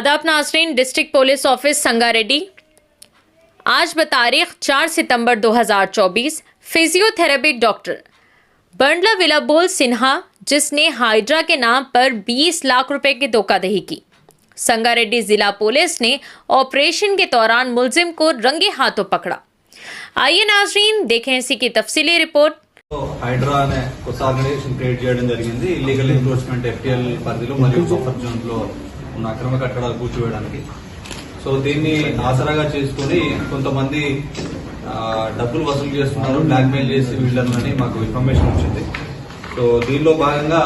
आदाब नाज़रीन। District police office Sangareddy आज बतारीख 4 सितंबर 2024 फिजियोथेरेपी डॉक्टर बंडला विलाबोल सिन्हा, जिसने हाइड्रा के नाम पर 20 लाख रुपए की धोखाधड़ी की, संगारेड्डी जिला पुलिस ने ऑपरेशन के दौरान मुलजिम को रंगे हाथों पकड़ा। आइए नाज़रीन देखें इसी की तफसीली रिपोर्ट। హైడ్రా అనే కొత్త ఆర్గనైజేషన్ క్రియేట్ చేయడం జరిగింది ఇల్లీగల్ ఎన్క్రోచ్మెంట్ ఎఫ్టీఎల్ పరిధిలో మరియు బఫర్ జోన్ లో ఉన్న అక్రమ కట్టడాలు కూల్చివేయడానికి. సో దీన్ని ఆసరాగా చేసుకుని కొంతమంది డబ్బులు వసూలు చేస్తున్నారు, బ్లాక్ మెయిల్ చేసి వీళ్ళని మాకు ఇన్ఫర్మేషన్ వచ్చింది. సో దీనిలో భాగంగా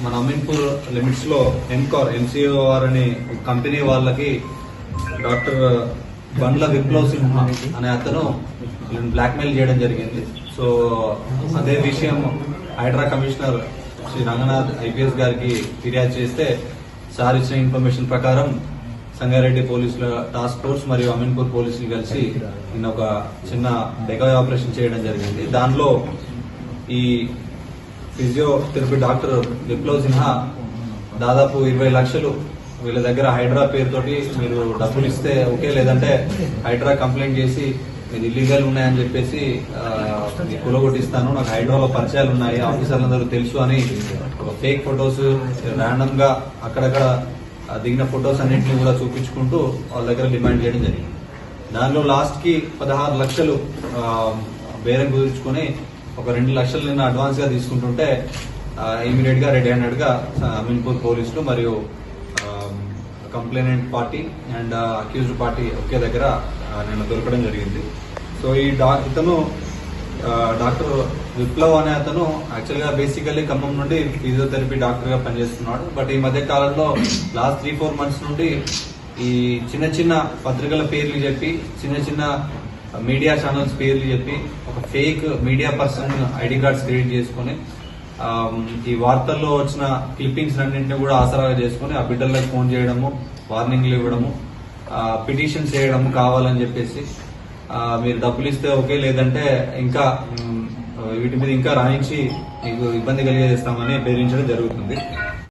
మన అమీన్పూర్ లిమిట్స్ లో ఎంసీఓఆర్ అనే కంపెనీ వాళ్ళకి డాక్టర్ బండ్ల విప్లవ్ సింహ అనే అతను బ్లాక్ మెయిల్ చేయడం జరిగింది. సో అదే విషయం హైడ్రా కమిషనర్ శ్రీ రంగనాథ్ ఐపీఎస్ గారికి ఫిర్యాదు చేస్తే సార్ ఇచ్చిన ఇన్ఫర్మేషన్ ప్రకారం సంగారెడ్డి పోలీసుల టాస్క్ ఫోర్స్ మరియు అమీన్పూర్ పోలీసులు కలిసి నిన్న ఒక చిన్న డెకాయ్ ఆపరేషన్ చేయడం జరిగింది. దానిలో ఈ ఫిజియోథెరపీ డాక్టర్ విప్లవ్ సిన్హా దాదాపు 20 లక్షలు వీళ్ళ దగ్గర హైడ్రా పేరుతోటి మీరు డబ్బులు ఇస్తే ఓకే, లేదంటే హైడ్రా కంప్లైంట్ చేసి మీరు ఇల్లీగల్ ఉన్నాయని చెప్పేసి కూలగొట్టిస్తాను, నాకు హైడ్రాలో పరిచయాలు ఉన్నాయి, ఆఫీసర్లందరూ తెలుసు అని ఒక ఫేక్ ఫొటోస్ ర్యాండమ్ గా అక్కడక్కడ దిగిన ఫొటోస్ అన్నింటినీ కూడా చూపించుకుంటూ వాళ్ళ దగ్గర డిమాండ్ చేయడం జరిగింది. దానిలో లాస్ట్ కి 16 లక్షలు బేరం కుదుర్చుకుని ఒక 2 లక్షలు నిన్న అడ్వాన్స్ గా తీసుకుంటుంటే ఇమీడియట్ గా రెడీ హ్యాండెడ్ గా అమీన్పూర్ పోలీసులు మరియు complainant party and accused party ఒకే దగ్గర నిన్న దొరకడం జరిగింది. సో ఈ ఇతను డాక్టర్ విప్లవ్ అనే అతను యాక్చువల్ గా బేసికల్లీ ఖమ్మం నుండి ఫిజియోథెరపీ డాక్టర్ గా పనిచేస్తున్నాడు. బట్ ఈ మధ్య కాలంలో లాస్ట్ 3-4 మంత్స్ నుండి ఈ చిన్న చిన్న పత్రికల పేర్లు చెప్పి, చిన్న చిన్న మీడియా ఛానల్స్ పేర్లు చెప్పి ఒక fake media person ID cards create చేసుకుని ఈ వార్తల్లో వచ్చిన క్లిప్పింగ్స్ అన్నింటినీ కూడా ఆసరాగా చేసుకుని ఆ బిడ్డలకు ఫోన్ చేయడము, వార్నింగ్లు ఇవ్వడము, పిటిషన్స్ చేయడము కావాలని చెప్పేసి మీరు డబ్బులు ఇస్తే ఓకే, లేదంటే ఇంకా వీటి మీద ఇంకా రాయించి మీకు ఇబ్బంది కలిగేస్తామని బెదిరించడం జరుగుతుంది.